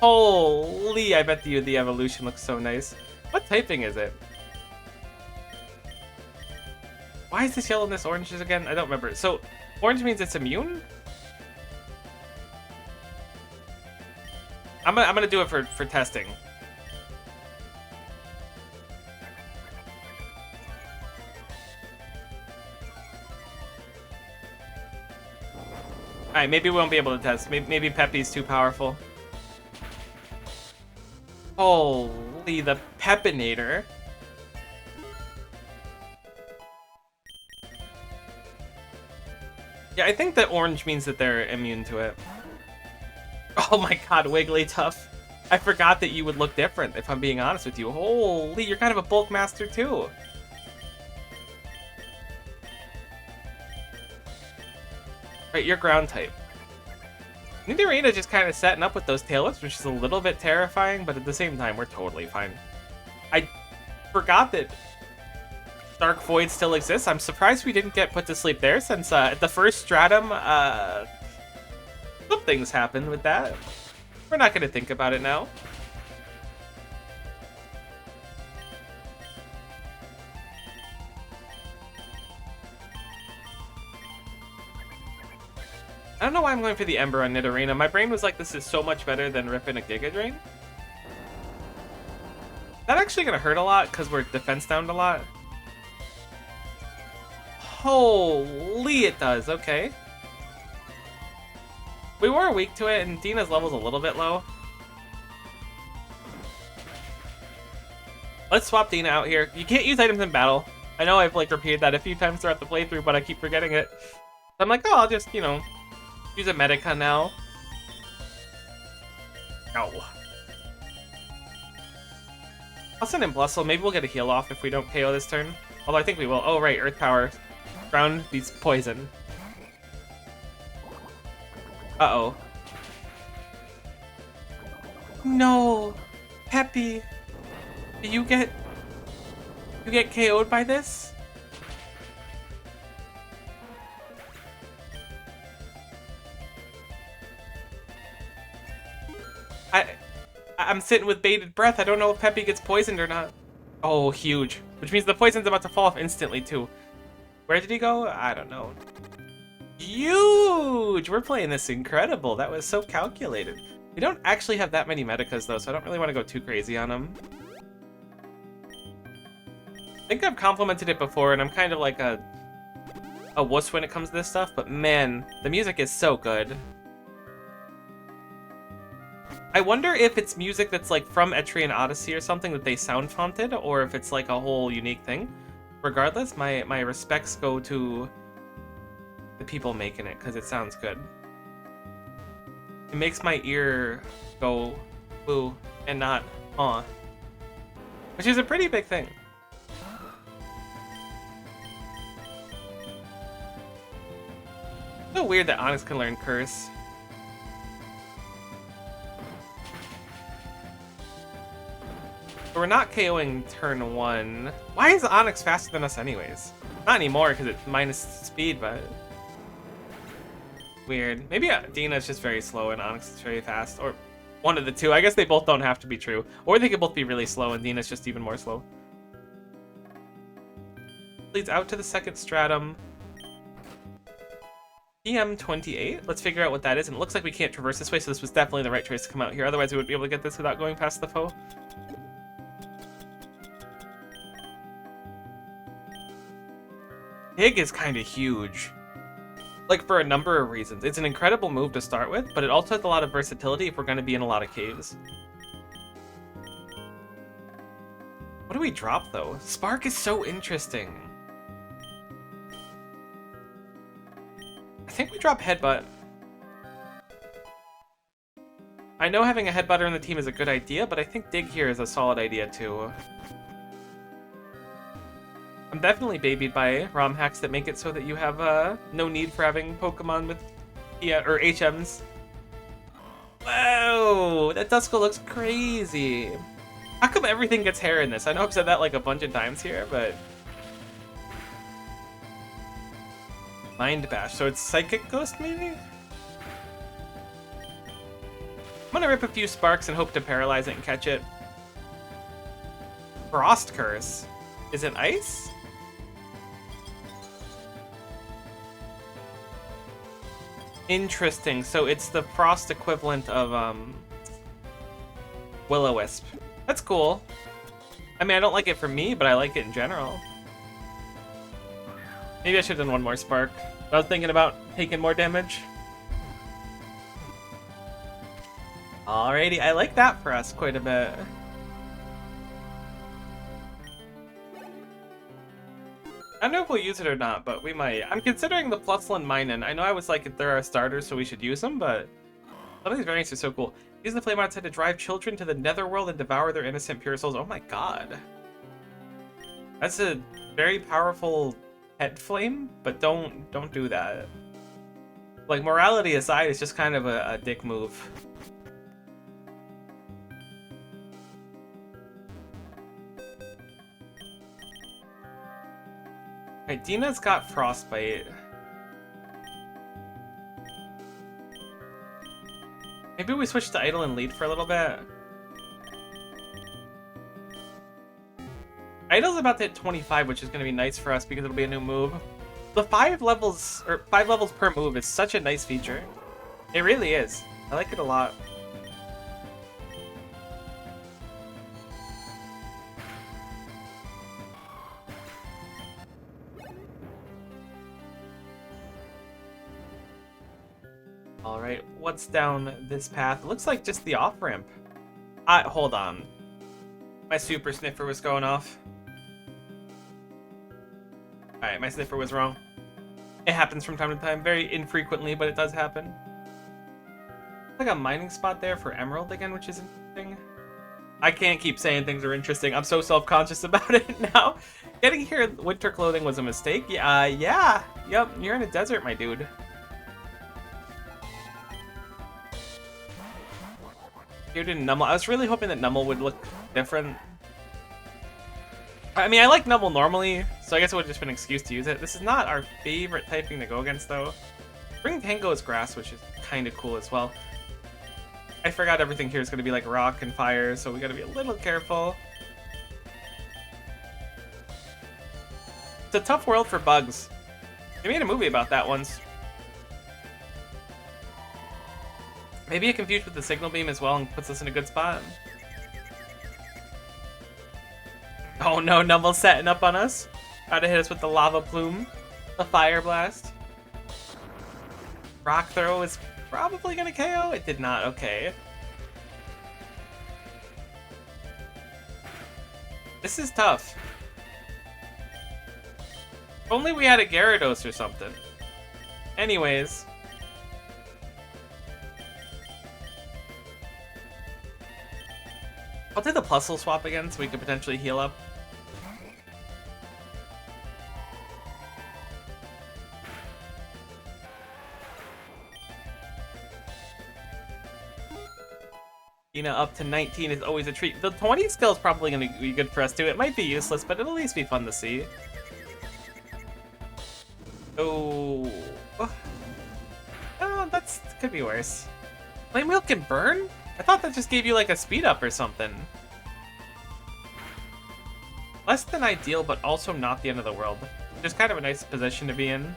Holy, I bet the evolution looks so nice. What typing is it? Why is this yellow and this orange again? I don't remember. So, orange means it's immune? I'm gonna do it for testing. Alright, maybe we won't be able to test. Maybe Peppy's too powerful. Holy, the Pepinator. Yeah, I think that orange means that they're immune to it. Oh my god, Wigglytuff. I forgot that you would look different, if I'm being honest with you. Holy, you're kind of a bulk master too. Right, you're ground type. Nidorina just kind of setting up with those tail whips, which is a little bit terrifying, but at the same time, we're totally fine. I forgot that Dark Void still exists. I'm surprised we didn't get put to sleep there, since at the first stratum, some things happened with that. We're not going to think about it now. I don't know why I'm going for the Ember on Nidorina. My brain was like, this is so much better than ripping a Giga Drain. That actually going to hurt a lot, because we're defense downed a lot. Holy, it does. Okay. We were weak to it, and Dina's level's a little bit low. Let's swap Dina out here. You can't use items in battle. I know I've like repeated that a few times throughout the playthrough, but I keep forgetting it. So I'm like, oh, I'll just, you know, use a Medica now. No. I'll send in Blustle. Maybe we'll get a heal off if we don't KO this turn. Although I think we will. Oh, right. Earth Power. Ground beats poison. Uh-oh. No. Peppy. Do you get KO'd by this? I'm sitting with bated breath. I don't know if Peppy gets poisoned or not. Oh, huge. Which means the poison's about to fall off instantly, too. Where did he go? I don't know. Huge! We're playing this incredible. That was so calculated. We don't actually have that many Medicas, though, so I don't really want to go too crazy on them. I think I've complimented it before, and I'm kind of like a wuss when it comes to this stuff, but man, the music is so good. I wonder if it's music that's like from Etrian Odyssey or something that they sound fonted, or if it's like a whole unique thing. Regardless, my respects go to the people making it, because it sounds good. It makes my ear go boo and not aw, which is a pretty big thing. It's so weird that Onyx can learn Curse. But we're not KOing turn 1. Why is Onyx faster than us anyways? Not anymore, because it's minus speed, but... Weird. Maybe Dina's just very slow and Onyx is very fast. Or one of the two. I guess they both don't have to be true. Or they could both be really slow and Dina's just even more slow. Leads out to the second stratum. PM28? Let's figure out what that is. And it looks like we can't traverse this way, so this was definitely the right choice to come out here. Otherwise we wouldn't be able to get this without going past the foe. Hig is kind of huge. Like, for a number of reasons. It's an incredible move to start with, but it also has a lot of versatility if we're going to be in a lot of caves. What do we drop, though? Spark is so interesting. I think we drop Headbutt. I know having a Headbutter in the team is a good idea, but I think Dig here is a solid idea, too. I'm definitely babied by ROM hacks that make it so that you have no need for having Pokemon with or HMs. Whoa, that Duskull looks crazy. How come everything gets hair in this? I know I've said that like a bunch of times here, but... Mind Bash, so it's Psychic Ghost maybe? gonna rip a few sparks and hope to paralyze it and catch it. Frost Curse. Is it ice? Interesting. So it's the frost equivalent of Will-O-Wisp. That's cool. I mean, I don't like it for me, but I like it in general. Maybe I should have done one more spark. I was thinking about taking more damage. Alrighty, I like that for us quite a bit. I don't know if we'll use it or not, but we might. I'm considering the Flufflin Minen. I know I was like, if there are starters, so we should use them, but some of these variants are so cool. Use the flame outside to drive children to the netherworld and devour their innocent pure souls. Oh my god. That's a very powerful pet flame, but don't do that. Like, morality aside, it's just kind of a dick move. Alright, Dina's got Frostbite. Maybe we switch to Idle and Lead for a little bit. Idle's about to hit 25, which is going to be nice for us because it'll be a new move. The 5 levels per move is such a nice feature. It really is. I like it a lot. Alright, what's down this path? It looks like just the off-ramp. Hold on. My super sniffer was going off. Alright, my sniffer was wrong. It happens from time to time, very infrequently, but it does happen. Like a mining spot there for emerald again, which is interesting. I can't keep saying things are interesting. I'm so self-conscious about it now. Getting here in winter clothing was a mistake. Yeah. Yep, you're in a desert, my dude. Dude, in Numble. I was really hoping that Numble would look different. I mean, I like Numble normally, so I guess it would have just been an excuse to use it. This is not our favorite typing to go against, though. Spring Tango is grass, which is kind of cool as well. I forgot everything here is going to be like rock and fire, so we got to be a little careful. It's a tough world for bugs. They made a movie about that once. Maybe it confused with the signal beam as well and puts us in a good spot. Oh no, Numble's setting up on us. Try to hit us with the lava plume. The fire blast. Rock throw is probably gonna KO. It did not, okay. This is tough. If only we had a Gyarados or something. Anyways. I'll do the Plusle swap again so we could potentially heal up. Dina up to 19 is always a treat. The 20 skill is probably going to be good for us too. It might be useless, but it'll at least be fun to see. Oh, that's could be worse. Flame Wheel can burn? I thought that just gave you like a speed up or something. Less than ideal, but also not the end of the world. Just kind of a nice position to be in.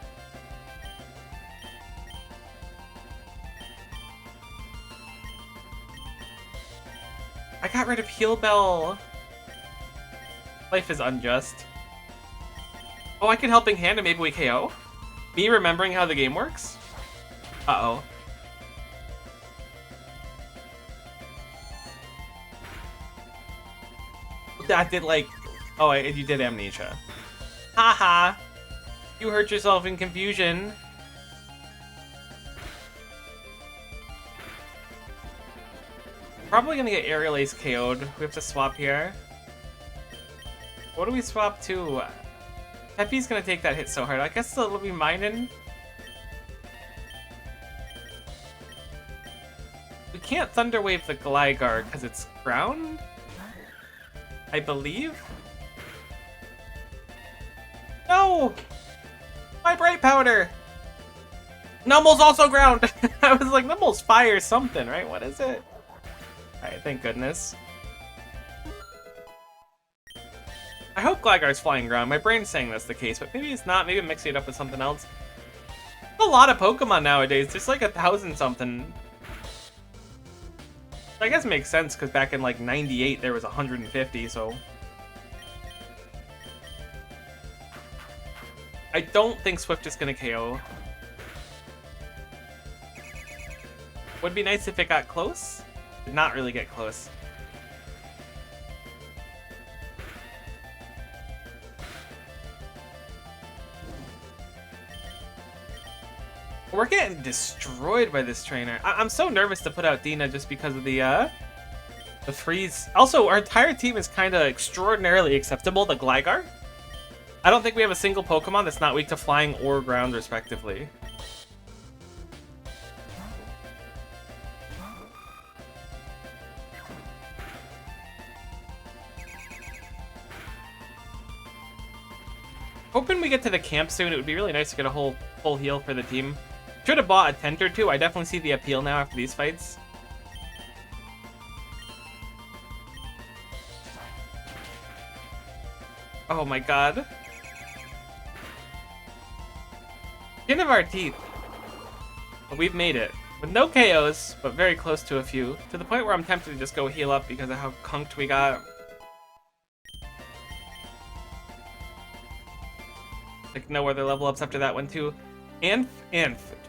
I got rid of Heal Bell. Life is unjust. Oh, I can Helping Hand and maybe we KO? Me remembering how the game works? Uh-oh. That did like... Oh, you did Amnesia. Haha! You hurt yourself in confusion. Probably gonna get Aerial Ace KO'd. We have to swap here. What do we swap to? Peppy's gonna take that hit so hard. I guess it'll be Minen. We can't Thunder Wave the Gligar because it's ground? I believe? No! My Bright Powder! Numble's also ground! I was like, Numble's fire something, right? What is it? Alright, thank goodness. I hope Gligar's flying ground. My brain's saying that's the case, but maybe it's not. Maybe I'm mixing it up with something else. A lot of Pokemon nowadays. There's like 1,000 something. I guess it makes sense because back in like 98 there was 150, so. I don't think Swift is gonna KO. Would be nice if it got close. Did not really get close. We're getting destroyed by this trainer. I'm so nervous to put out Dina just because of the freeze. Also, our entire team is kind of extraordinarily acceptable to Gligar. I don't think we have a single Pokemon that's not weak to flying or ground, respectively. Hoping we get to the camp soon. It would be really nice to get a whole full heal for the team. Should have bought a tent or two. I definitely see the appeal now after these fights. Oh my god. Skin of our teeth. But we've made it. With no KOs, but very close to a few. To the point where I'm tempted to just go heal up because of how conked we got. Like no other level ups after that one too. Inf,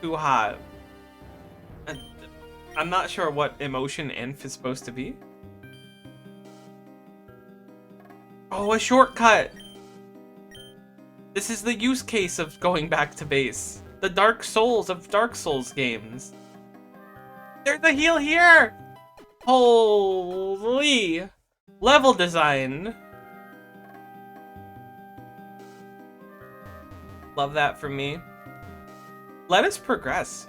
too hot. I'm not sure what emotion Inf is supposed to be. Oh, a shortcut! This is the use case of going back to base. The Dark Souls of Dark Souls games. There's a heal here! Holy! Level design! Love that from me. Let us progress.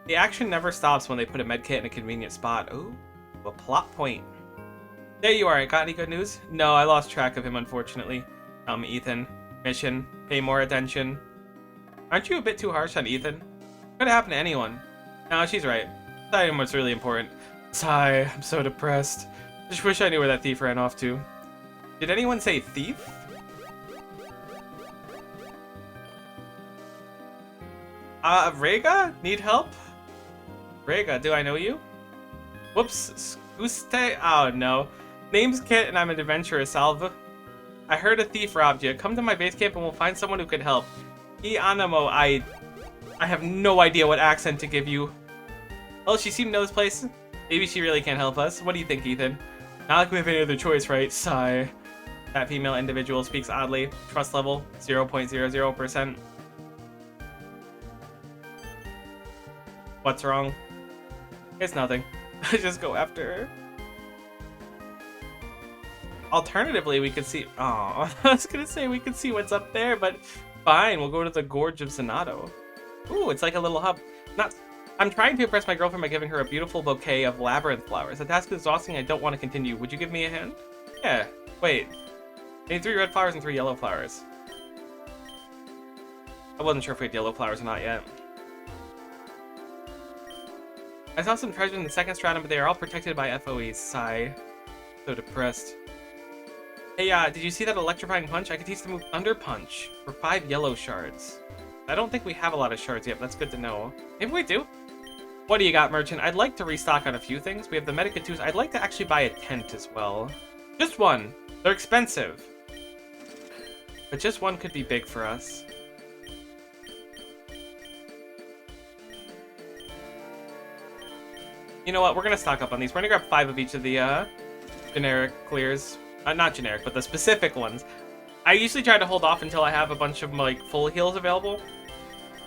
The action never stops when they put a medkit in a convenient spot. Ooh, a plot point. There you are. Got any good news? No, I lost track of him, unfortunately. Ethan. Mission. Pay more attention. Aren't you a bit too harsh on Ethan? Could happen to anyone. No, she's right. That item was really important. Sigh, I'm so depressed. Just wish I knew where that thief ran off to. Did anyone say thief? Rega? Need help? Rega, do I know you? Whoops, Scuste? Oh no. Name's Kit and I'm an adventurer, Salve. I heard a thief robbed you. Come to my base camp and we'll find someone who can help. Animo, I have no idea what accent to give you. Well, she seemed to know this place. Maybe she really can't help us. What do you think, Ethan? Not like we have any other choice, right? Sigh. That female individual speaks oddly. Trust level, 0.00%. What's wrong? It's nothing. Just go after her. Alternatively, we could see... Oh, I was gonna say we could see what's up there, but fine, we'll go to the Gorge of Sonato. Ooh, it's like a little hub. I'm trying to impress my girlfriend by giving her a beautiful bouquet of labyrinth flowers. The task is exhausting, I don't want to continue. Would you give me a hand? Yeah. Wait. I need 3 red flowers and 3 yellow flowers. I wasn't sure if we had yellow flowers or not yet. I saw some treasure in the second stratum, but they are all protected by FOEs. Sigh. So depressed. Hey, did you see that electrifying punch? I could teach the move Thunder Punch for 5 yellow shards. I don't think we have a lot of shards yet, but that's good to know. Maybe we do. What do you got, Merchant? I'd like to restock on a few things. We have the Medicatus. I'd like to actually buy a tent as well. Just one. They're expensive. But just one could be big for us. You know what? We're going to stock up on these. We're going to grab 5 of each of the generic clears. Not generic, but the specific ones. I usually try to hold off until I have a bunch of like full heals available.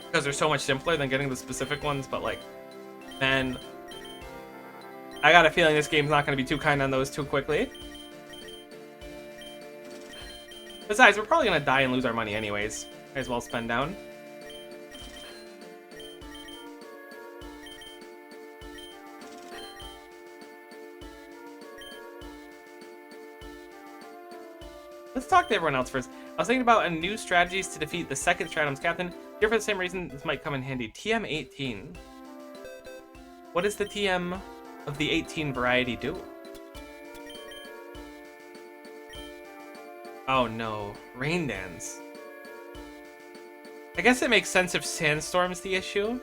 Because they're so much simpler than getting the specific ones. But like, man, I got a feeling this game's not going to be too kind on those too quickly. Besides, we're probably going to die and lose our money anyways. Might as well spend down. Let's talk to everyone else first. I was thinking about a new strategies to defeat the second Stratum's captain. Here for the same reason, this might come in handy. TM18. What is the TM? of the 18 variety do. Oh no, rain dance. I guess it makes sense if sandstorm's the issue.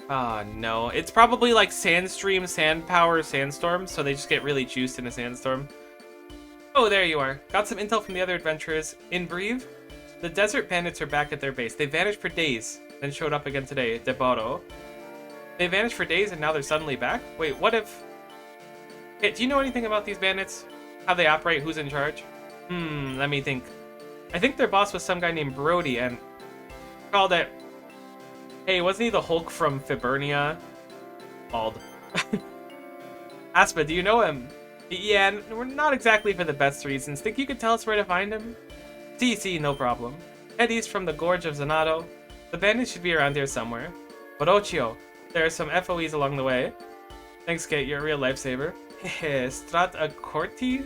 Oh no, it's probably like Sandstream, Sand Power, Sandstorm, so they just get really juiced in a sandstorm. Oh, there you are. Got some intel from the other adventurers. In brief, the desert bandits are back at their base. They vanished for days, then showed up again today, Deboro. They vanished for days and now they're suddenly back? Wait, what if... Hey, do you know anything about these bandits? How they operate, who's in charge? Let me think. I think their boss was some guy named Brody and... called it... Hey, wasn't he the Hulk from Fibernia? Bald. Aspa, do you know him? Yeah, we're not exactly for the best reasons. Think you could tell us where to find him? See, no problem. Head east from the Gorge of Zanado. The bandits should be around here somewhere. But Ochio, there are some FOEs along the way. Thanks, Kate, you're a real lifesaver. Hehe, Strat a Corti?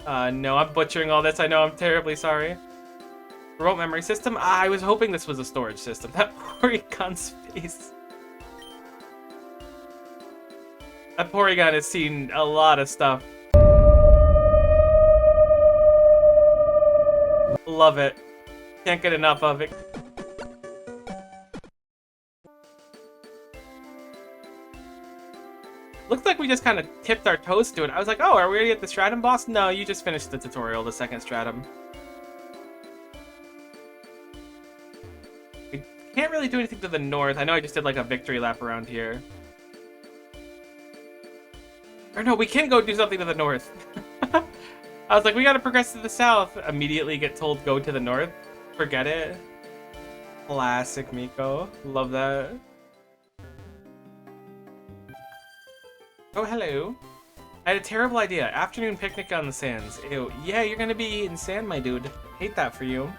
No, I'm butchering all this. I know, I'm terribly sorry. Remote memory system? I was hoping this was a storage system. That Porygon space. That Porygon has seen a lot of stuff. Love it. Can't get enough of it. Looks like we just kind of tipped our toes to it. I was like, oh, are we already at the Stratum boss? No, you just finished the tutorial, the second Stratum. We can't really do anything to the north. I know I just did like a victory lap around here. Or no, we can go do something to the north. I was like, we gotta progress to the south. Immediately get told go to the north. Forget it. Classic Miko. Love that. Oh, hello. I had a terrible idea. Afternoon picnic on the sands. Ew. Yeah, you're gonna be eating sand, my dude. Hate that for you.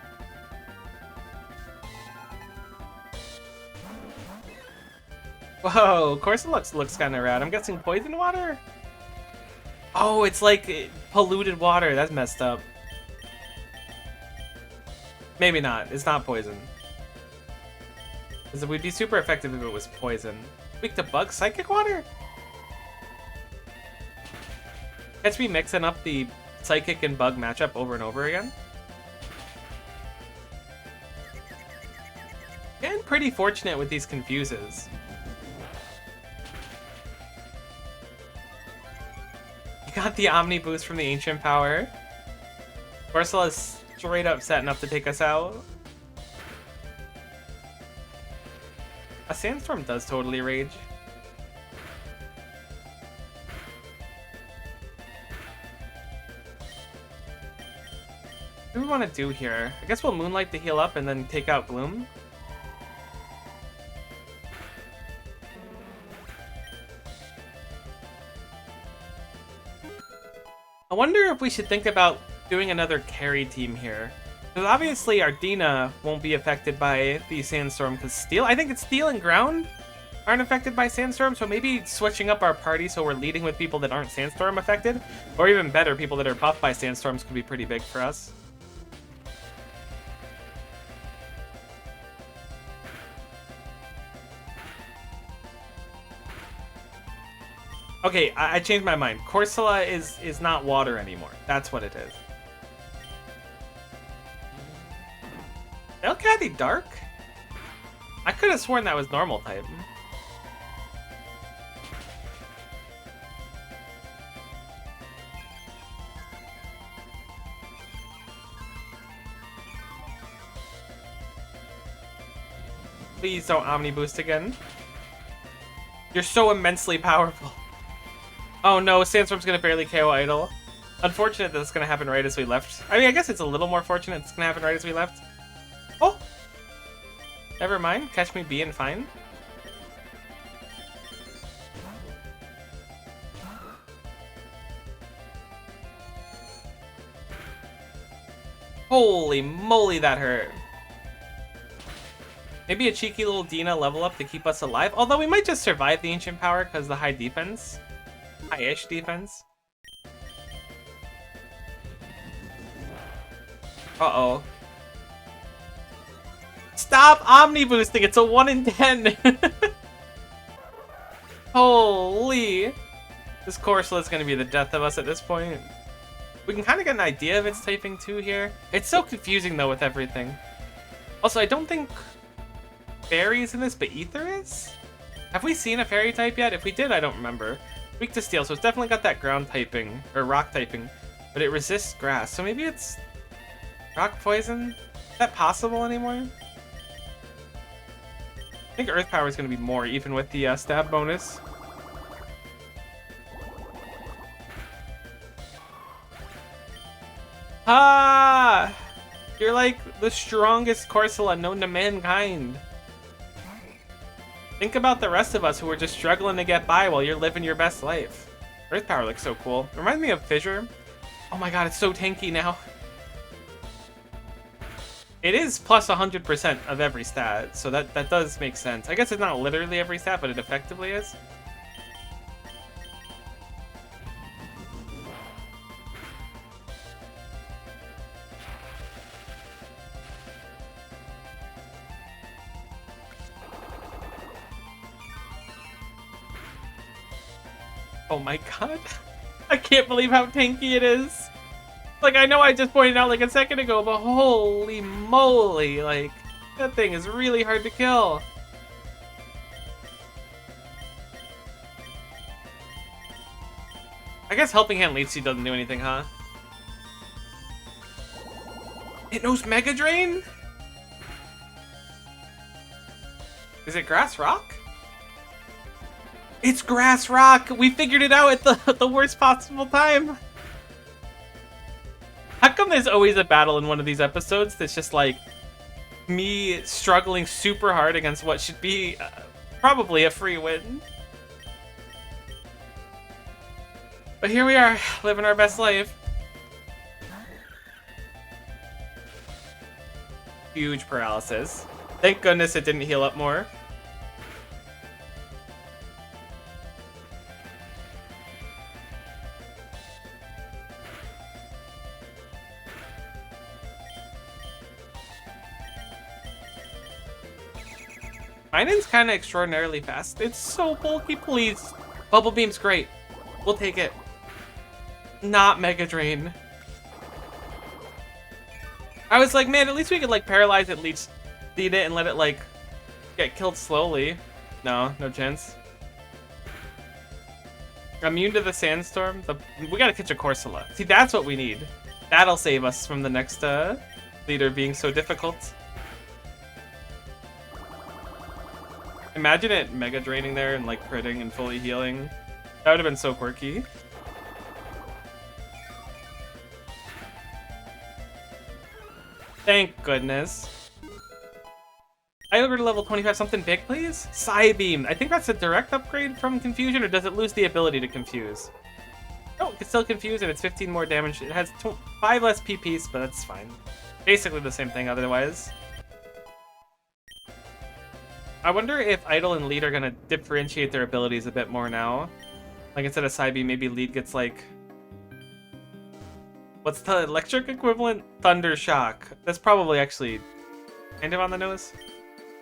Whoa, Corsola looks kind of rad. I'm guessing poison water? Oh, it's like polluted water. That's messed up. Maybe not. It's not poison. Because it would be super effective if it was poison. Weak to bug psychic water? Catch me mixing up the psychic and bug matchup over and over again. Getting pretty fortunate with these confuses. You got the Omni boost from the Ancient Power. Corsola is straight up set enough to take us out. A Sandstorm does totally rage. What do we want to do here? I guess we'll Moonlight to heal up and then take out Gloom. I wonder if we should think about doing another carry team here. Because obviously Ardina won't be affected by the Sandstorm because Steel... I think it's Steel and Ground aren't affected by Sandstorm, so maybe switching up our party so we're leading with people that aren't Sandstorm affected. Or even better, people that are buffed by Sandstorms could be pretty big for us. Okay, I changed my mind. Corsola is not water anymore. That's what it is. Elcathy Dark? I could have sworn that was normal type. Please don't Omni Boost again. You're so immensely powerful. Oh no, Sandstorm's gonna barely KO Idol. Unfortunate that it's gonna happen right as we left. I mean, I guess it's a little more fortunate it's gonna happen right as we left. Oh! Never mind, catch me being fine. Holy moly, that hurt. Maybe a cheeky little Dina level up to keep us alive. Although we might just survive the Ancient Power because of the high defense. High-ish defense. Uh-oh. Stop omni boosting. It's a 1 in 10. Holy. This Corsola is going to be the death of us at this point. We can kind of get an idea of its typing too here. It's so confusing though with everything. Also, I don't think Fairy is in this, but Ether is? Have we seen a Fairy type yet? If we did, I don't remember. Weak to Steel, so it's definitely got that ground typing, or rock typing, but it resists grass. So maybe it's rock poison? Is that possible anymore? I think Earth Power is going to be more, even with the stab bonus. Ah! You're like the strongest Corsola known to mankind. Think about the rest of us who are just struggling to get by while you're living your best life. Earth Power looks so cool. Reminds me of Fissure. Oh my god, it's so tanky now. It is plus 100% of every stat, so that does make sense. I guess it's not literally every stat, but it effectively is. Oh my god. I can't believe how tanky it is. Like, I know I just pointed out like a second ago, but holy moly, like, that thing is really hard to kill. I guess Helping Hand Leech Seed doesn't do anything, huh? It knows Mega Drain? Is it Grass Rock? It's Grass Rock! We figured it out at the worst possible time! How come there's always a battle in one of these episodes that's just like me struggling super hard against what should be probably a free win? But here we are, living our best life. Huge paralysis. Thank goodness it didn't heal up more. Mining's kind of extraordinarily fast. It's so bulky, please. Bubble Beam's great. We'll take it. Not Mega Drain. I was like, man, at least we could like paralyze it, leech seed it, and let it like get killed slowly. No, no chance. Immune to the Sandstorm. We gotta catch a Corsola. See, that's what we need. That'll save us from the next leader being so difficult. Imagine it Mega Draining there and like critting and fully healing. That would have been so quirky. Thank goodness. I over to level 25. Something big, please? Psybeam. I think that's a direct upgrade from Confusion, or does it lose the ability to confuse? No, it can still confuse, and it's 15 more damage. It has 5 less PPs, but that's fine. Basically the same thing otherwise. I wonder if Idol and Lead are gonna differentiate their abilities a bit more now. Like instead of Psybeam, maybe Lead gets like... What's the electric equivalent? Thunder Shock. That's probably actually kind of on the nose.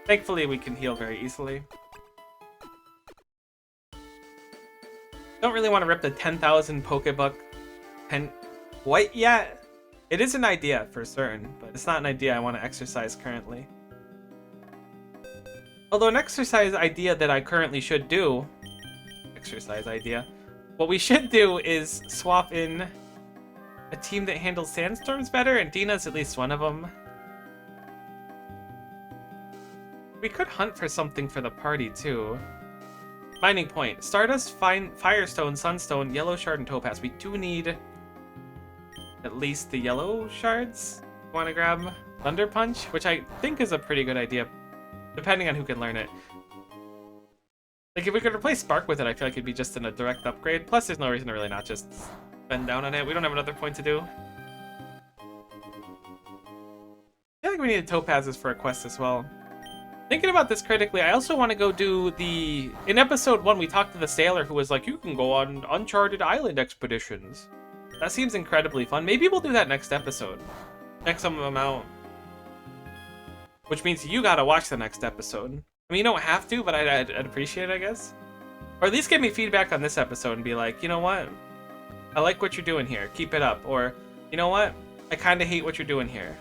Thankfully, we can heal very easily. Don't really want to rip the 10,000 Pokebook pen quite yet. It is an idea for certain, but it's not an idea I want to exercise currently. Although an exercise idea that I currently should do... Exercise idea. What we should do is swap in a team that handles sandstorms better, and Dina's at least one of them. We could hunt for something for the party, too. Mining Point. Stardust, Firestone, Sunstone, Yellow Shard, and Topaz. We do need at least the yellow shards. Want to grab Thunder Punch, which I think is a pretty good idea, depending on who can learn it. Like, if we could replace Spark with it, I feel like it'd be just in a direct upgrade. Plus, there's no reason to really not just spend down on it. We don't have another point to do. I feel like we needed Topazes for a quest as well. Thinking about this critically, I also want to go do the... In episode 1, we talked to the sailor who was like, you can go on uncharted island expeditions. That seems incredibly fun. Maybe we'll do that next episode. Check some of them out. which means you gotta watch the next episode. I mean, you don't have to, but I'd appreciate it, I guess. Or at least give me feedback on this episode and be like, you know what? I like what you're doing here. Keep it up. Or, you know what? I kind of hate what you're doing here.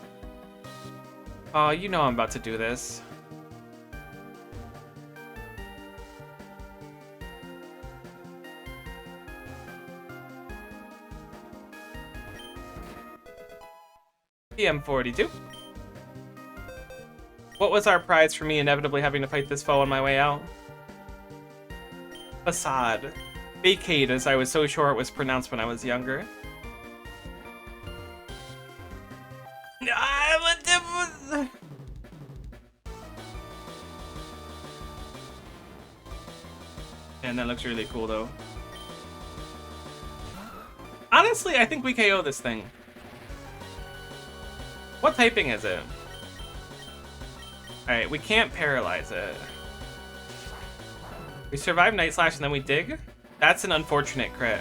Oh, you know I'm about to do this. PM42. What was our prize for me inevitably having to fight this foe on my way out? Facade. Vacate, as I was so sure it was pronounced when I was younger. And that looks really cool, though. Honestly, I think we KO this thing. What typing is it? Alright, we can't paralyze it. We survive Night Slash and then we dig? That's an unfortunate crit.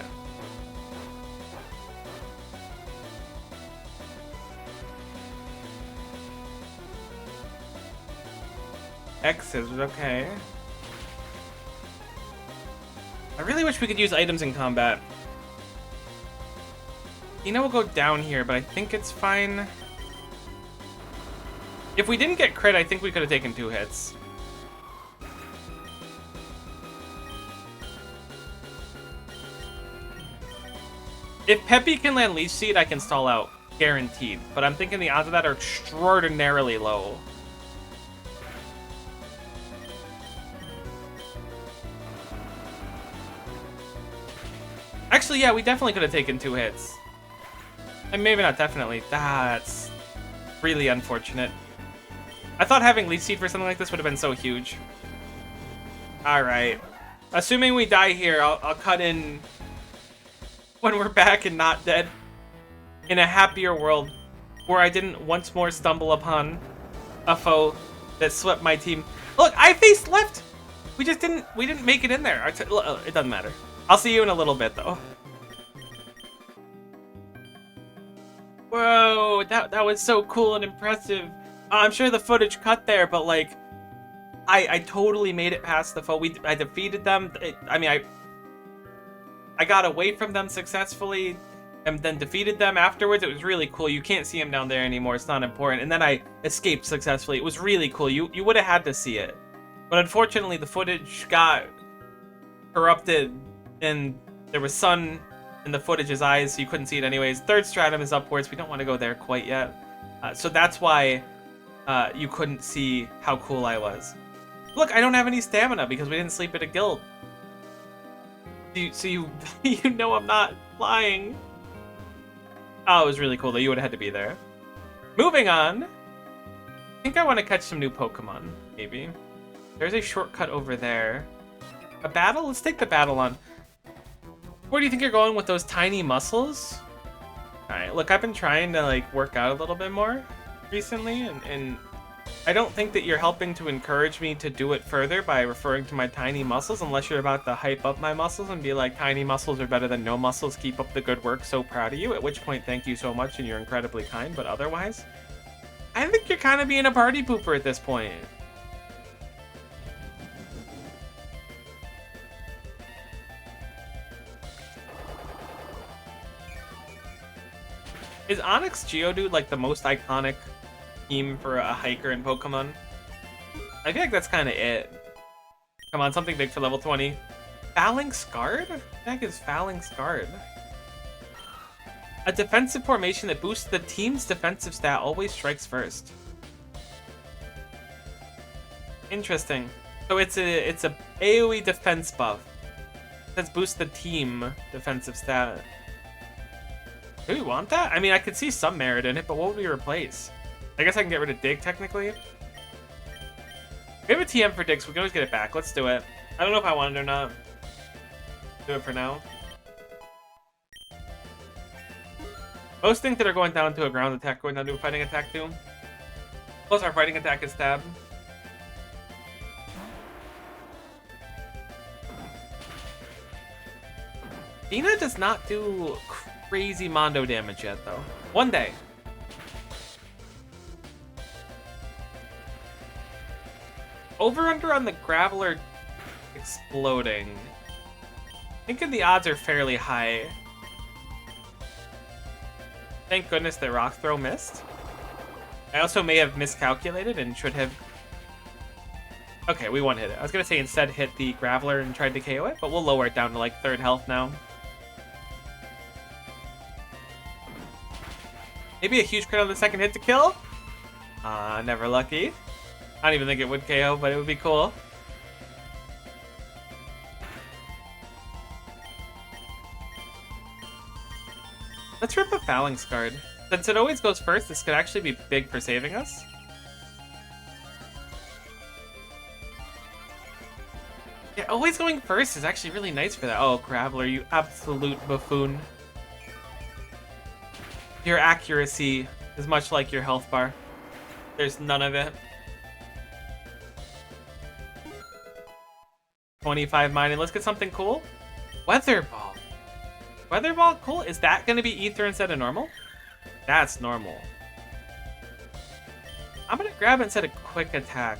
X is okay. I really wish we could use items in combat. You know, we'll go down here, but I think it's fine. If we didn't get crit, I think we could have taken 2 hits. If Peppy can land Leech Seed, I can stall out. Guaranteed. But I'm thinking the odds of that are extraordinarily low. Actually, yeah, we definitely could have taken 2 hits. And maybe not definitely. That's really unfortunate. I thought having Leech Seed for something like this would have been so huge. Alright. Assuming we die here, I'll cut in when we're back and not dead. In a happier world where I didn't once more stumble upon a foe that swept my team. Look, I faced left! We didn't make it in there. It doesn't matter. I'll see you in a little bit, though. Whoa, that was so cool and impressive. I'm sure the footage cut there, but like, I totally made it past the foe. I defeated them. I got away from them successfully, and then defeated them afterwards. It was really cool. You can't see them down there anymore. It's not important. And then I escaped successfully. It was really cool. You would have had to see it, but unfortunately, the footage got corrupted, and there was sun in the footage's eyes, so you couldn't see it anyways. Third stratum is upwards. We don't want to go there quite yet, so that's why. You couldn't see how cool I was. Look, I don't have any stamina because we didn't sleep at a guild. So you know I'm not lying. Oh, it was really cool though. You would have had to be there. Moving on. I think I want to catch some new Pokemon, maybe. There's a shortcut over there. A battle? Let's take the battle on. Where do you think you're going with those tiny muscles? Alright, look, I've been trying to like work out a little bit more recently, and I don't think that you're helping to encourage me to do it further by referring to my tiny muscles, unless you're about to hype up my muscles and be like, tiny muscles are better than no muscles, keep up the good work, so proud of you, at which point thank you so much and you're incredibly kind, but otherwise, I think you're kind of being a party pooper at this point. Is Onyx Geodude like the most iconic team for a hiker in Pokemon? I feel like that's kind of it. Come on, something big for level 20. Fouling Scarred? What the heck is Fouling Scarred? A defensive formation that boosts the team's defensive stat always strikes first. Interesting. So it's a AoE defense buff. Let's boost the team defensive stat. Do we want that? I mean, I could see some merit in it, but what would we replace? I guess I can get rid of Dig, technically. We have a TM for Dig, so we can always get it back. Let's do it. I don't know if I want it or not. Do it for now. Most things that are going down to a ground attack, going down to a fighting attack too. Plus our fighting attack is stab. Dina does not do crazy Mondo damage yet, though. One day. over-under on the Graveler exploding. I think the odds are fairly high. Thank goodness the Rock Throw missed. I also may have miscalculated and should have... Okay, we one hit it. I was going to say instead hit the Graveler and tried to KO it, but we'll lower it down to like 3rd health now. Maybe a huge crit on the 2nd hit to kill? Never lucky. I don't even think it would KO, but it would be cool. Let's rip a Phalanx card. Since it always goes first, this could actually be big for saving us. Yeah, always going first is actually really nice for that. Oh, Graveler, you absolute buffoon. Your accuracy is much like your health bar. There's none of it. 25 mining. Let's get something cool. Weather Ball. Weather Ball, cool. Is that going to be Ether instead of normal? That's normal. I'm going to grab it instead of Quick Attack.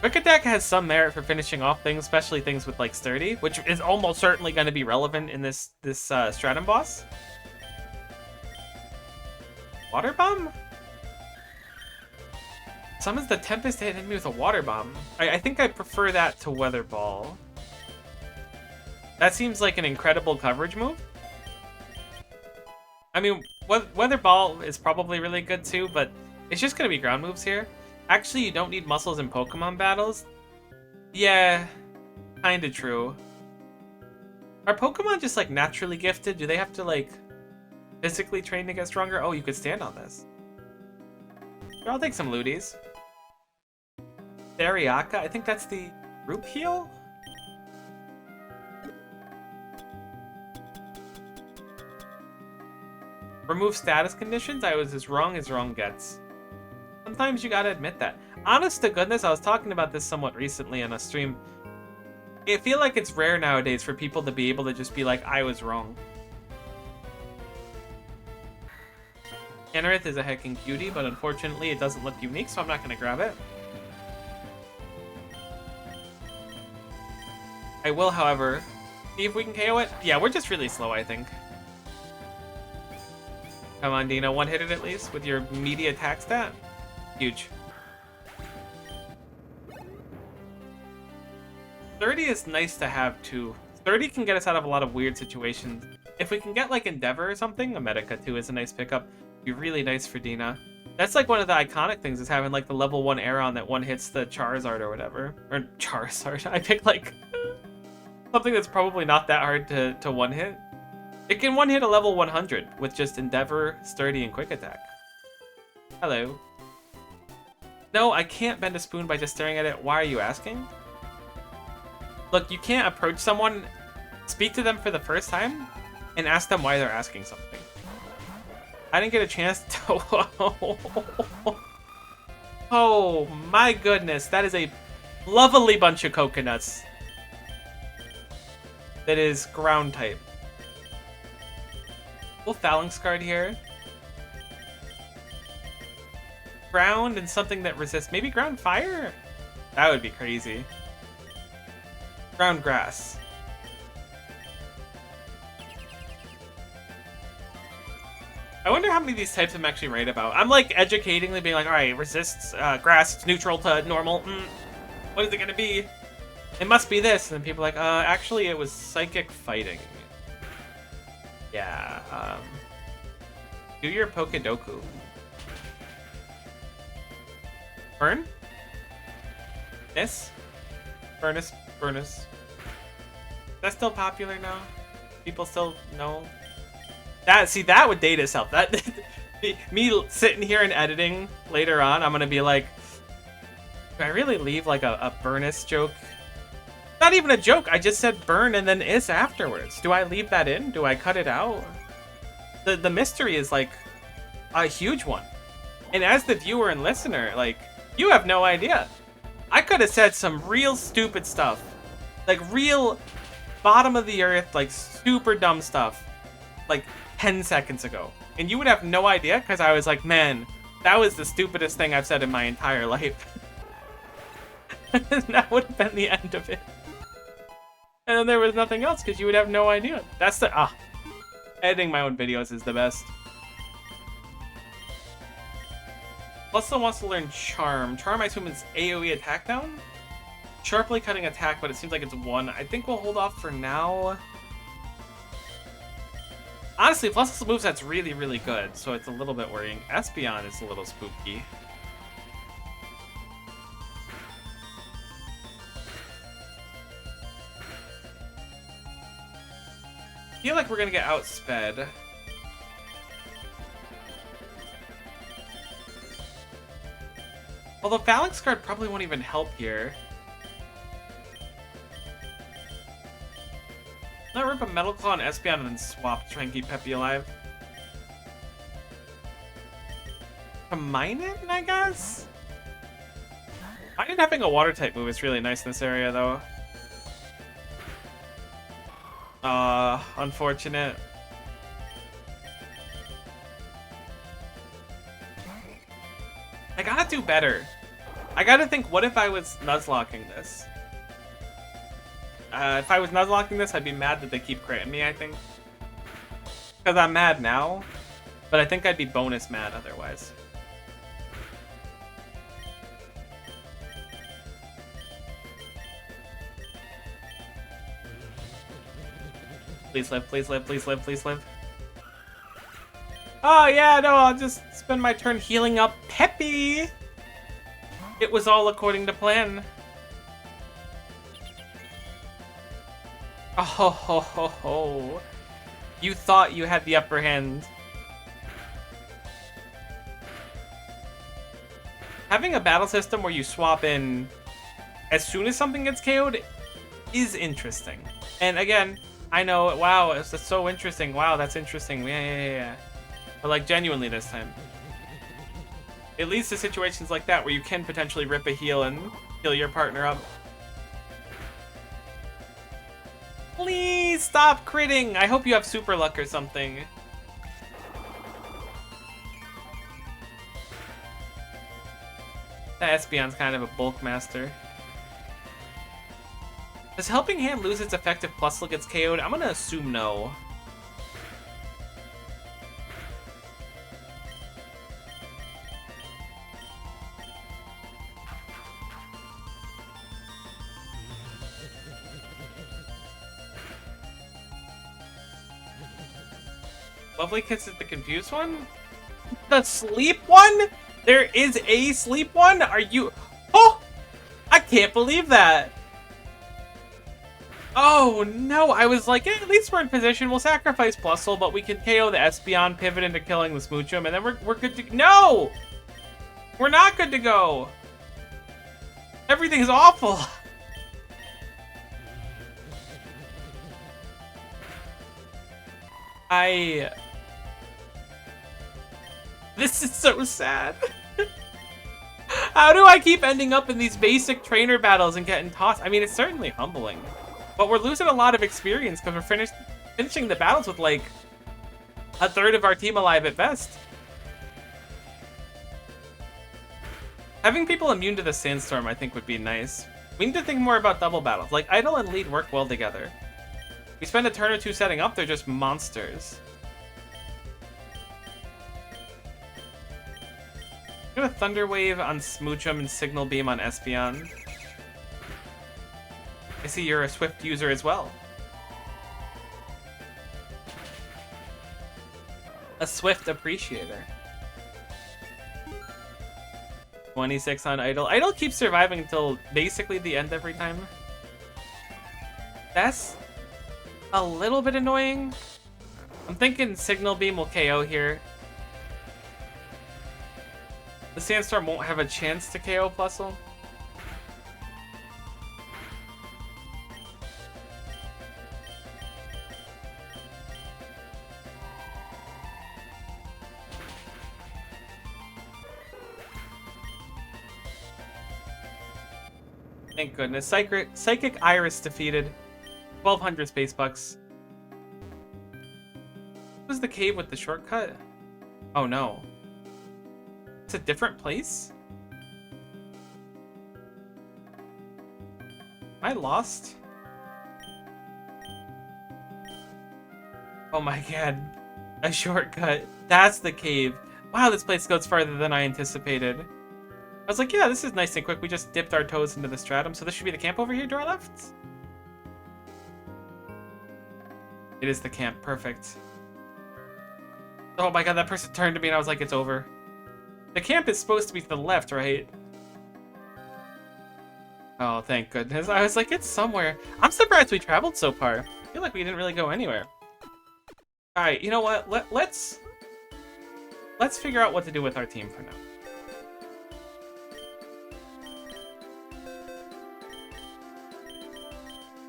Quick Attack has some merit for finishing off things, especially things with like Sturdy, which is almost certainly going to be relevant in this Stratum boss. Water Bomb? Summons the Tempest to hit enemy with a Water Bomb. I think I prefer that to Weather Ball. That seems like an incredible coverage move. I mean, Weather Ball is probably really good too, but it's just going to be ground moves here. Actually, you don't need muscles in Pokemon battles. Yeah, kinda true. Are Pokemon just like naturally gifted? Do they have to like physically train to get stronger? Oh, you could stand on this. Here, I'll take some Looties. Theriaka, I think that's the group heal? Remove status conditions? I was as wrong gets. Sometimes you gotta admit that. Honest to goodness, I was talking about this somewhat recently on a stream. I feel like it's rare nowadays for people to be able to just be like, I was wrong. Anorith is a heckin' cutie, but unfortunately it doesn't look unique, so I'm not gonna grab it. I will, however, see if we can KO it. Yeah, we're just really slow, I think. Come on, Dino, one hit it at least with your meaty attack stat. Huge. 30 is nice to have too. 30 can get us out of a lot of weird situations. If we can get like Endeavor or something, a Medica too is a nice pickup. Be really nice for Dina. That's like one of the iconic things is having like the level 1 Aeron that one hits the Charizard or whatever. Or Charizard. I picked like something that's probably not that hard to one hit. It can one hit a level 100 with just Endeavor, Sturdy, and Quick Attack. Hello. No, I can't bend a spoon by just staring at it. Why are you asking? Look, you can't approach someone, speak to them for the first time, and ask them why they're asking something. I didn't get a chance to... Oh my goodness, that is a lovely bunch of coconuts. That is ground type. We'll Phalanx card here. Ground and something that resists. Maybe ground fire? That would be crazy. Ground grass. I wonder how many of these types I'm actually right about. I'm like educatingly being like, alright, resists grass, it's neutral to normal. What is it gonna be? It must be this. And then people are like, actually it was psychic fighting. Yeah, do your Pokedoku. Burn? This? Furnace. That's still popular now? People still know? That would date itself. That me sitting here and editing later on, I'm gonna be like, do I really leave like a Burnus joke? Not even a joke, I just said burn and then is afterwards. Do I leave that in? Do I cut it out? The mystery is like a huge one. And as the viewer and listener, like, you have no idea. I could have said some real stupid stuff. Like real bottom of the earth, like super dumb stuff. Like 10 seconds ago. And you would have no idea because I was like, man, that was the stupidest thing I've said in my entire life. That would have been the end of it. And then there was nothing else because you would have no idea. That's the editing my own videos is the best. Flustle wants to learn Charm. Charm, I assume, is AoE attack down? Sharply cutting attack, but it seems like it's 1. I think we'll hold off for now. Honestly, Flussle's moveset's really, really good, so it's a little bit worrying. Espeon is a little spooky. I feel like we're gonna get outsped. Although Phalanx Guard probably won't even help here. Not rip a Metal Claw on Espeon and then swap to try and keep Peppy alive. Combine it, I guess? I think having a water type move is really nice in this area, though. Unfortunate. I gotta do better. I gotta think, what if I was Nuzlocking this? If I was Nuzlocking this, I'd be mad that they keep critting me, I think. Because I'm mad now, but I think I'd be bonus mad otherwise. Please live, please live, please live, please live. Oh yeah, no, I'll just spend my turn healing up Peppy. It was all according to plan. Oh ho ho ho. You thought you had the upper hand. Having a battle system where you swap in as soon as something gets KO'd is interesting. And again, I know, wow, it's just so interesting. Wow, that's interesting. Yeah. But like genuinely this time. It leads to situations like that where you can potentially rip a heal and heal your partner up. Please stop critting! I hope you have super luck or something. That Espeon's kind of a bulk master. Does Helping Hand lose its effect if Plusle gets KO'd? I'm gonna assume no. Lovely Kiss is the confused one? The sleep one? There is a sleep one? Are you... Oh! I can't believe that! Oh no, I was like, at least we're in position. We'll sacrifice Plusle, but we can KO the Espeon, pivot into killing the Smoochum, and then we're good to... No! We're not good to go! Everything's awful! This is so sad. How do I keep ending up in these basic trainer battles and getting tossed? I mean, it's certainly humbling. But we're losing a lot of experience because we're finishing the battles with like a third of our team alive at best. Having people immune to the Sandstorm, I think, would be nice. We need to think more about double battles. Like, Idle and Lead work well together. We spend a turn or two setting up, they're just monsters. I'm gonna Thunder Wave on Smoochum and Signal Beam on Espeon. I see you're a Swift user as well. A Swift appreciator. 26 on Idle. Idle keeps surviving until basically the end every time. That's a little bit annoying. I'm thinking Signal Beam will KO here. The Sandstorm won't have a chance to KO Plusle. Thank goodness. Psychic Iris defeated. 1,200 space bucks. What was the cave with the shortcut? Oh no. It's a different place? I lost? Oh my god. A shortcut. That's the cave. Wow, this place goes farther than I anticipated. I was like, yeah, this is nice and quick. We just dipped our toes into the stratum. So this should be the camp over here to our left? It is the camp. Perfect. Oh my god, that person turned to me and I was like, it's over. The camp is supposed to be to the left, right? Oh, thank goodness. I was like, it's somewhere. I'm surprised we traveled so far. I feel like we didn't really go anywhere. Alright, you know what? Let's figure out what to do with our team for now.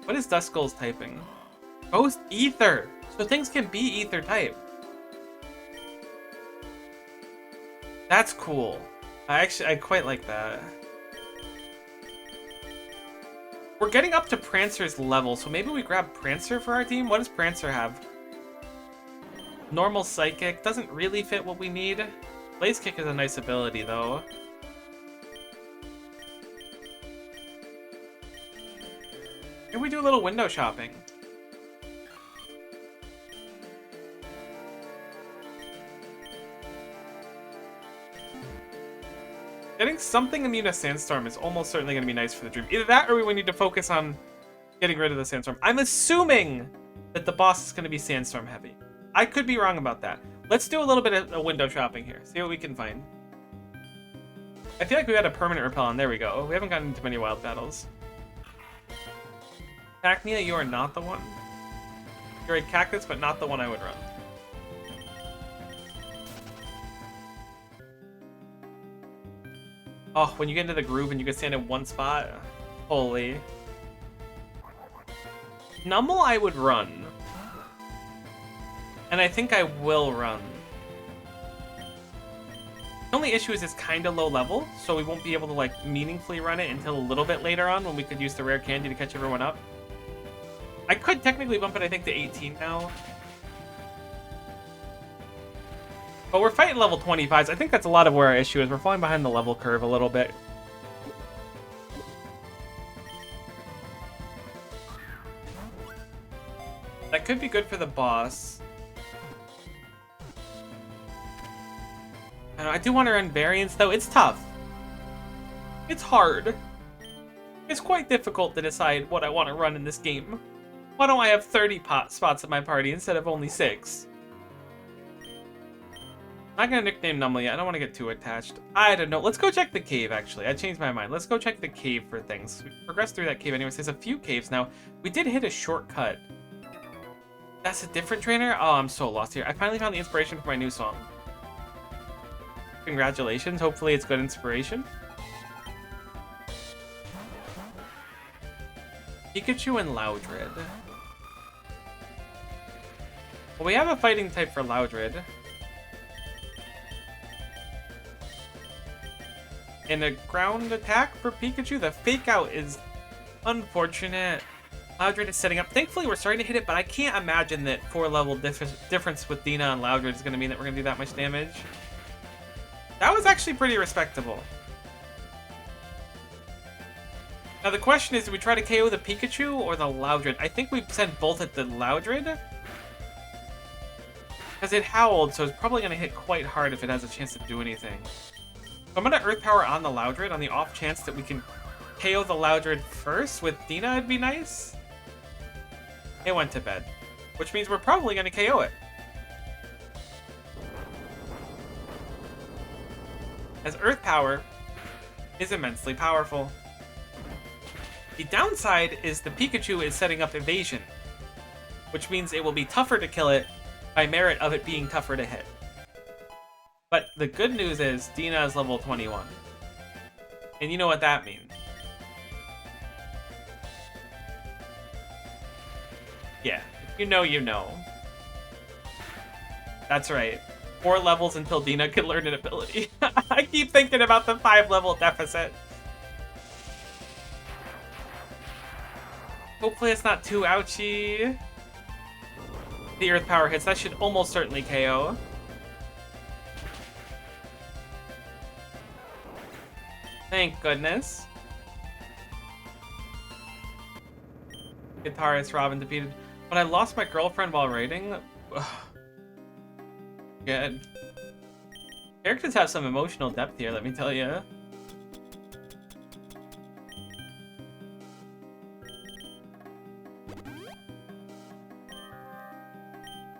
What is Duskull's typing? Ghost Ether! So things can be Ether type. That's cool. I quite like that. We're getting up to Prancer's level, so maybe we grab Prancer for our team? What does Prancer have? Normal Psychic. Doesn't really fit what we need. Blaze Kick is a nice ability, though. Maybe we do a little window shopping. Getting something immune to Sandstorm is almost certainly going to be nice for the dream. Either that or we need to focus on getting rid of the Sandstorm. I'm assuming that the boss is going to be Sandstorm heavy. I could be wrong about that. Let's do a little bit of window shopping here. See what we can find. I feel like we got a permanent repel on. There we go. We haven't gotten into many wild battles. Cacnea, you are not the one. You're a cactus, but not the one I would run. Oh, when you get into the groove and you can stand in one spot. Holy. Numble I would run. And I think I will run. The only issue is it's kind of low level, so we won't be able to like meaningfully run it until a little bit later on when we could use the rare candy to catch everyone up. I could technically bump it, I think, to 18 now. But we're fighting level 25s. I think that's a lot of where our issue is. We're falling behind the level curve a little bit. That could be good for the boss. I do want to run variants, though. It's tough. It's hard. It's quite difficult to decide what I want to run in this game. Why don't I have 30 spots in my party instead of only 6? I'm not going to nickname Numble yet. I don't want to get too attached. I don't know. Let's go check the cave, actually. I changed my mind. Let's go check the cave for things. We progressed through that cave anyways. There's a few caves now. We did hit a shortcut. That's a different trainer? Oh, I'm so lost here. I finally found the inspiration for my new song. Congratulations. Hopefully it's good inspiration. Pikachu and Loudred. Well, we have a fighting type for Loudred. And a ground attack for Pikachu. The fake out is unfortunate. Loudred is setting up. Thankfully, we're starting to hit it, but I can't imagine that 4-level difference with Dina and Loudred is going to mean that we're going to do that much damage. That was actually pretty respectable. Now the question is, do we try to KO the Pikachu or the Loudred? I think we sent both at the Loudred. Because it howled, so it's probably going to hit quite hard if it has a chance to do anything. So I'm going to Earth Power on the Loudred on the off chance that we can KO the Loudred first. With Dina, it'd be nice. It went to bed. Which means we're probably going to KO it. As Earth Power is immensely powerful. The downside is the Pikachu is setting up evasion, which means it will be tougher to kill it by merit of it being tougher to hit. But the good news is Dina is level 21. And you know what that means. Yeah, if you know, you know. That's right. 4 levels until Dina can learn an ability. I keep thinking about the 5-level deficit. Hopefully it's not too ouchy. The Earth Power hits. That should almost certainly KO. Thank goodness. guitarist Robin defeated. But I lost my girlfriend while writing. Good. Characters have some emotional depth here, let me tell you.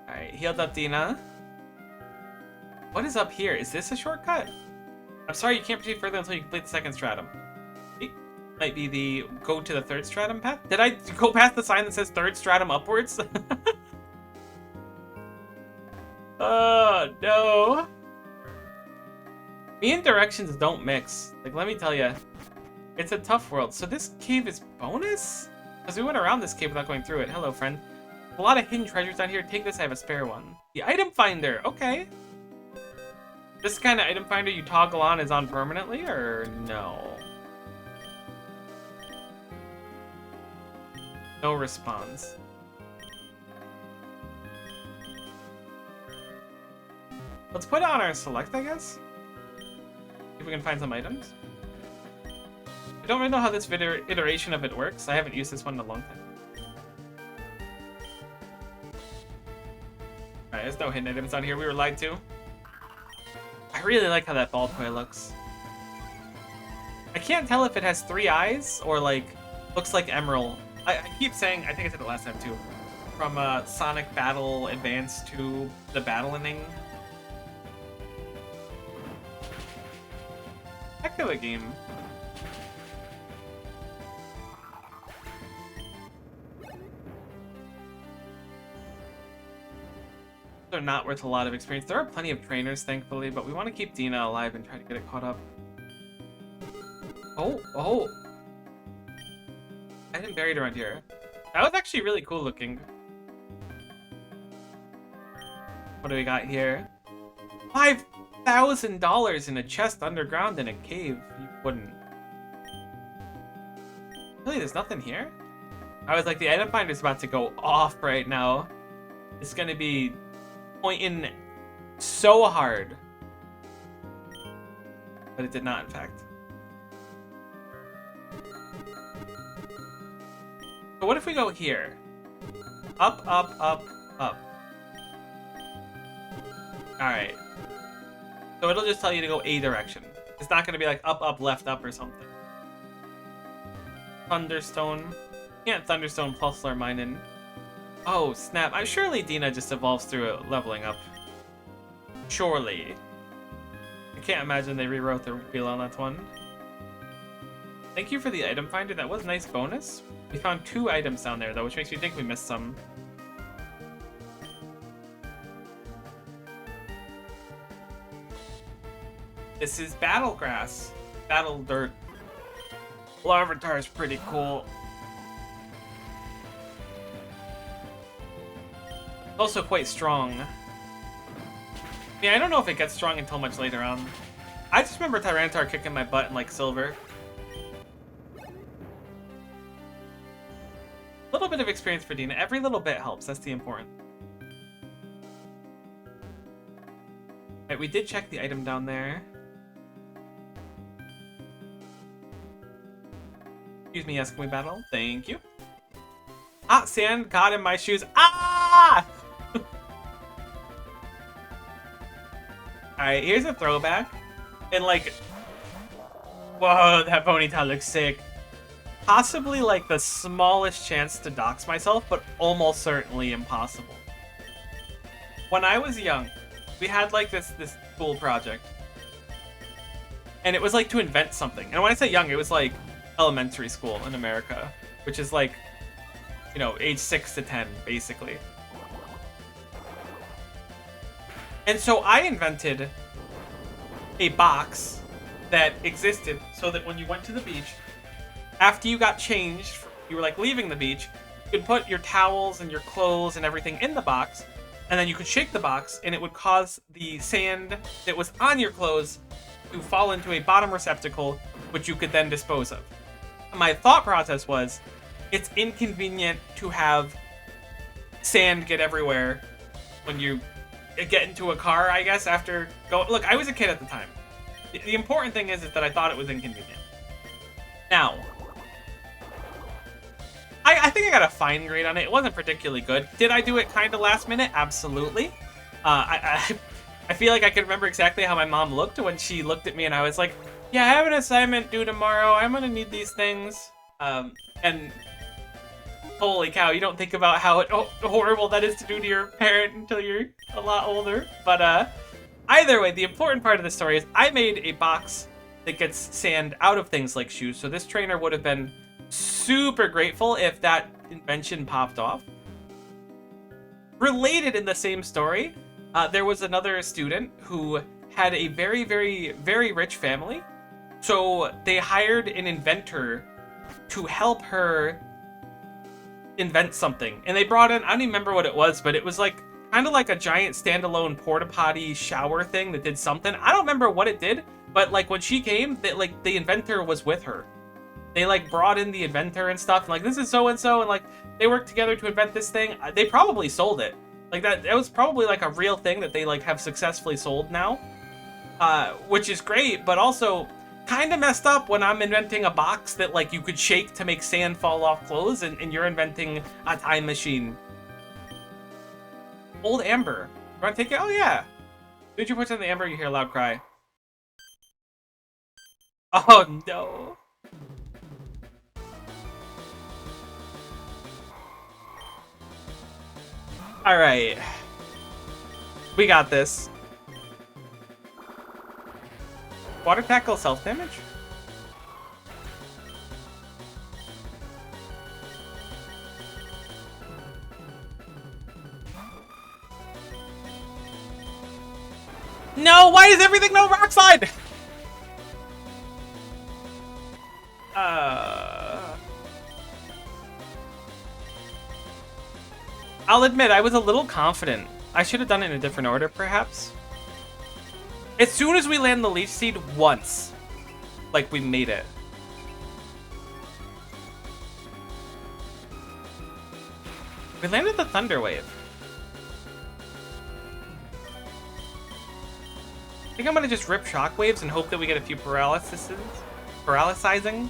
Alright, healed up Dina. What is up here? Is this a shortcut? I'm sorry, you can't proceed further until you complete the second stratum. It might be the go to the third stratum path? Did I go past the sign that says third stratum upwards? Oh, no. Me and directions don't mix. Like, let me tell you. It's a tough world. So this cave is bonus? Because we went around this cave without going through it. Hello, friend. A lot of hidden treasures down here. Take this, I have a spare one. The item finder. Okay. This kind of item finder you toggle on is on permanently, or no? No response. Let's put it on our select, I guess. If we can find some items. I don't really know how this iteration of it works. I haven't used this one in a long time. Alright, there's no hidden items on here. We were lied to. I really like how that ball toy looks. I can't tell if it has 3 eyes or like looks like Emerald. I keep saying, I think I said it last time too, from Sonic Battle Advance to the Battling. Heck of a game. They're not worth a lot of experience. There are plenty of trainers, thankfully, but we want to keep Dina alive and try to get it caught up. Oh! I didn't bury it around here. That was actually really cool looking. What do we got here? $5,000 in a chest underground in a cave. You wouldn't. Really, there's nothing here? I was like, the item finder's about to go off right now. It's gonna be pointing so hard. But it did not, in fact. So what if we go here? Up, up, up, up. Alright. So it'll just tell you to go a direction. It's not going to be like up, up, left, up, or something. Thunderstone. Can't Thunderstone plus or mine in. Oh, snap. Surely Dina just evolves through it, leveling up. Surely. I can't imagine they rewrote the wheel on that one. Thank you for the item finder. That was a nice bonus. We found 2 items down there, though, which makes me think we missed some. This is Battlegrass. Battle Dirt. Larvitar is pretty cool. Also quite strong. Yeah, I don't know if it gets strong until much later on. I just remember Tyranitar kicking my butt in, like, Silver. A little bit of experience for Dina. Every little bit helps. That's the important. Alright, we did check the item down there. Excuse me, yes, can we battle? Thank you. Ah, sand got in my shoes. Ah! Alright, here's a throwback. And like, whoa, that ponytail looks sick. Possibly like the smallest chance to dox myself, but almost certainly impossible. When I was young, we had like this school project. And it was like to invent something. And when I say young, it was like elementary school in America, which is like, you know, age 6 to 10, basically. And so I invented a box that existed so that when you went to the beach, after you got changed, you were like leaving the beach, you could put your towels and your clothes and everything in the box, and then you could shake the box and it would cause the sand that was on your clothes to fall into a bottom receptacle, which you could then dispose of. My thought process was, it's inconvenient to have sand get everywhere when you get into a car, I guess, after go. Look, I was a kid at the time. The important thing is that I thought it was inconvenient. Now, I I think I got a fine grade on it. It wasn't particularly good. Did I do it kind of last minute? Absolutely. I feel like I can remember exactly how my mom looked when she looked at me and I was like, yeah, I have an assignment due tomorrow. I'm going to need these things. And holy cow, you don't think about how horrible that is to do to your parent until you're a lot older. But either way, the important part of the story is I made a box that gets sand out of things like shoes. So this trainer would have been super grateful if that invention popped off. Related in the same story, there was another student who had a very, very, very rich family. So they hired an inventor to help her invent something. And they brought in, I don't even remember what it was, but it was like kind of like a giant standalone porta potty shower thing that did something. I don't remember what it did, but like when she came, like the inventor was with her. They like brought in the inventor and stuff, and like, this is so and so, and like they worked together to invent this thing. They probably sold it. Like that was probably like a real thing that they like have successfully sold now, which is great, but also kind of messed up when I'm inventing a box that like you could shake to make sand fall off clothes, and you're inventing a time machine. Old Amber. You want to take it? Oh yeah. Did you put in the Amber? You hear a loud cry. Oh no. All right. We got this. Water tackle self-damage? No, why is everything no rock slide? I'll admit, I was a little confident. I should have done it in a different order, perhaps. As soon as we land the Leech Seed once, like, we made it. We landed the Thunder Wave. I think I'm gonna just rip Shockwaves and hope that we get a few paralysizing.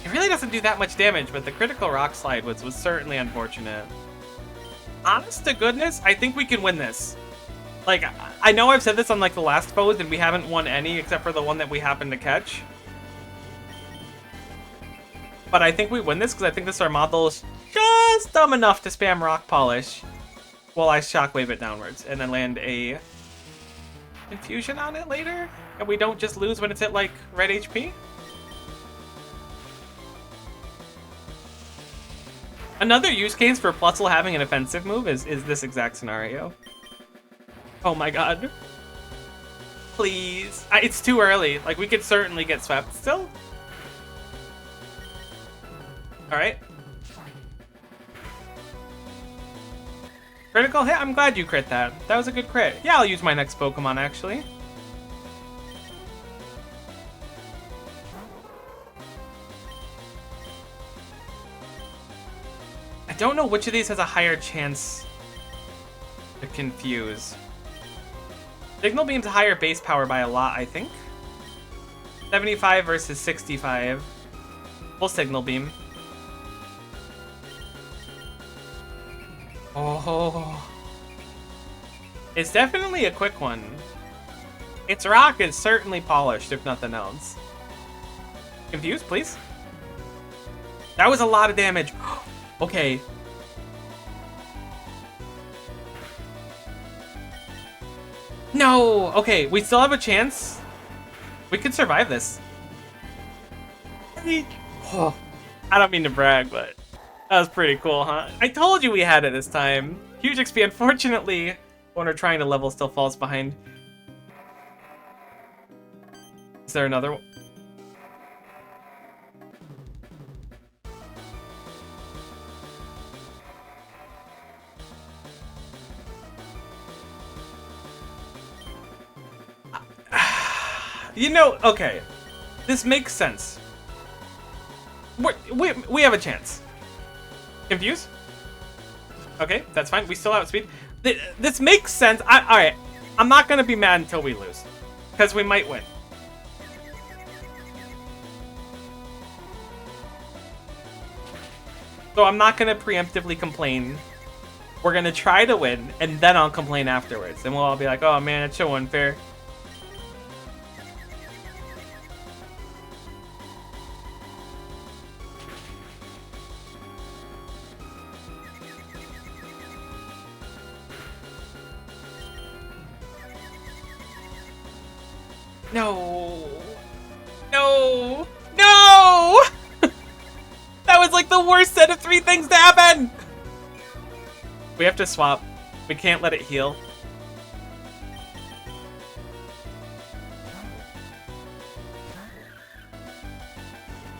It really doesn't do that much damage, but the critical Rock Slide was certainly unfortunate. Honest to goodness, I think we can win this. Like, I know I've said this on like the last foes, and we haven't won any except for the one that we happened to catch. But I think we win this because I think this Armadillo is just dumb enough to spam Rock Polish while I Shockwave it downwards and then land a Infusion on it later, and we don't just lose when it's at like red HP. Another use case for Plutzel having an offensive move is this exact scenario. Oh my god. Please. It's too early. Like, we could certainly get swept still. Alright. Critical hit? I'm glad you crit that. That was a good crit. Yeah, I'll use my next Pokemon, actually. I don't know which of these has a higher chance to confuse. Signal Beam's higher base power by a lot, I think. 75 versus 65. Full Signal Beam. Oh. It's definitely a quick one. Its rock is certainly polished, if nothing else. Confuse, please. That was a lot of damage. Okay. No! Okay, we still have a chance. We could survive this. Oh, I don't mean to brag, but that was pretty cool, huh? I told you we had it this time. Huge XP. Unfortunately, when we're trying to level, still falls behind. Is there another one? You know, okay. This makes sense. We have a chance. Confuse? Okay, that's fine. We still outspeed. This makes sense. Alright. I'm not going to be mad until we lose. Because we might win. So I'm not gonna preemptively complain. We're gonna try to win, and then I'll complain afterwards. And we'll all be like, oh man, it's so unfair. No. No. No! That was like the worst set of 3 things to happen! We have to swap. We can't let it heal.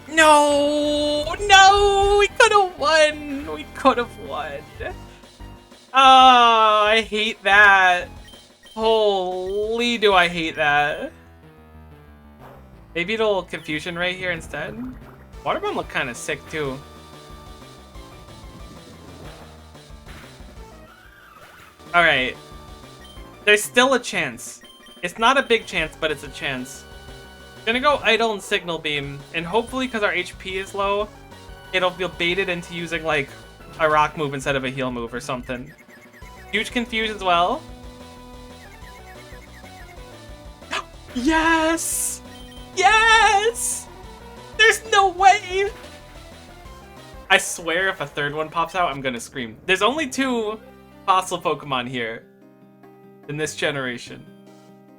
No! No! We could have won! We could have won. Oh, I hate that. Holy, do I hate that. Maybe it'll confusion right here instead. Waterbomb look kind of sick too. Alright. There's still a chance. It's not a big chance, but it's a chance. Gonna go Idle and Signal Beam, and hopefully because our HP is low, it'll be baited into using like a rock move instead of a heal move or something. Huge confuse as well. Yes! Yes! There's no way! I swear if a third one pops out, I'm gonna scream. There's only 2 fossil Pokemon here in this generation.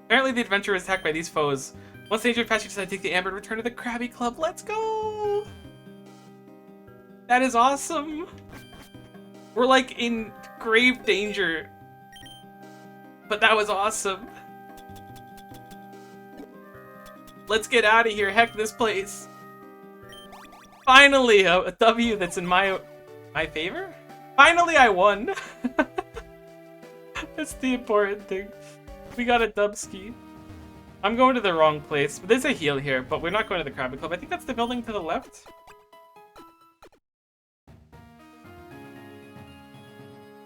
Apparently the adventurer is attacked by these foes. Once the danger is past, you decide to take the Amber and return to the Krabby Club. Let's go! That is awesome! We're like in grave danger. But that was awesome. Let's get out of here. Heck this place. Finally, a W that's in my favor? Finally, I won. That's the important thing. We got a Dubski. I'm going to the wrong place. There's a heal here, but we're not going to the Krabby Club. I think that's the building to the left.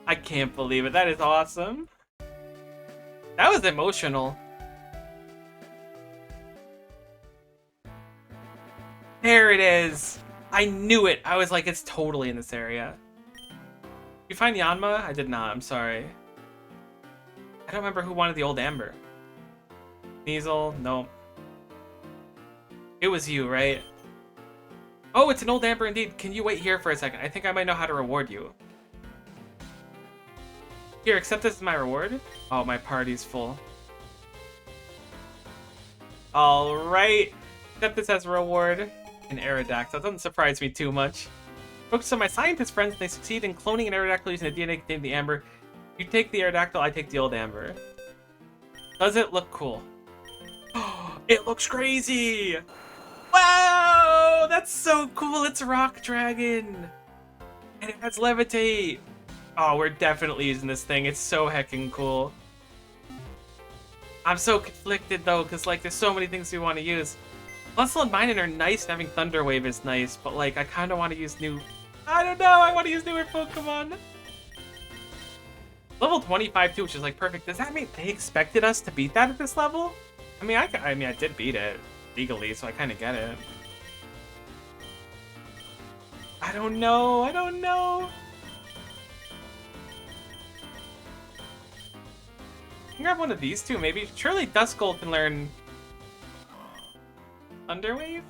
I can't believe it. That is awesome. That was emotional. There it is. I knew it. I was like, it's totally in this area. You find Yanma? I did not. I'm sorry. I don't remember who wanted the old Amber. Sneasel? No. It was you, right? Oh, it's an old Amber indeed. Can you wait here for a second? I think I might know how to reward you. Here, accept this as my reward. Oh, my party's full. Alright. Accept this as a reward. An Aerodactyl. Doesn't surprise me too much. Focus on my scientist friends. They succeed in cloning an Aerodactyl using the DNA containing the Amber. You take the Aerodactyl, I take the old Amber. Does it look cool? It looks crazy! Wow! That's so cool! It's Rock Dragon! And it has Levitate! Oh, we're definitely using this thing. It's so heckin' cool. I'm so conflicted though, because like there's so many things we want to use. Muscle and Minun are nice, and having Thunder Wave is nice, but like I kind of want to use new... I don't know, I want to use newer Pokemon. Level 25 too, which is like perfect. Does that mean they expected us to beat that at this level? I mean, I did beat it legally, so I kind of get it. I don't know. I don't know. I can grab one of these two, maybe. Surely Duskull can learn Thunderwave?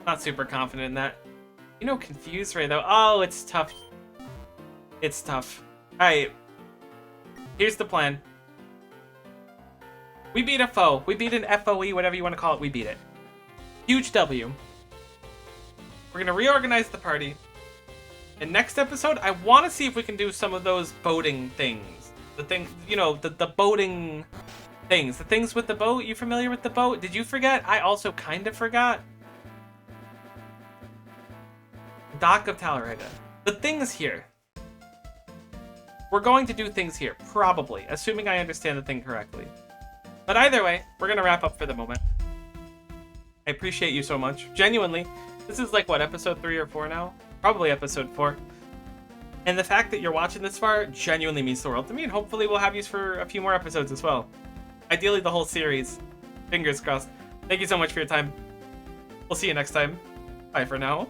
Not super confident in that. You know, Confuse Ray though. Oh, it's tough. It's tough. Alright. Here's the plan. We beat a foe. We beat an FOE, whatever you want to call it. We beat it. Huge W. We're going to reorganize the party. And next episode, I want to see if we can do some of those boating things. The thing, you know, the boating things. The things with the boat. You familiar with the boat? Did you forget? I also kind of forgot. Dock of Talarega. The things here. We're going to do things here, probably, assuming I understand the thing correctly. But either way, we're going to wrap up for the moment. I appreciate you so much. Genuinely. This is like, what, episode 3 or 4 now? Probably episode 4. And the fact that you're watching this far genuinely means the world to me, and hopefully we'll have you for a few more episodes as well. Ideally, the whole series. Fingers crossed. Thank you so much for your time. We'll see you next time. Bye for now.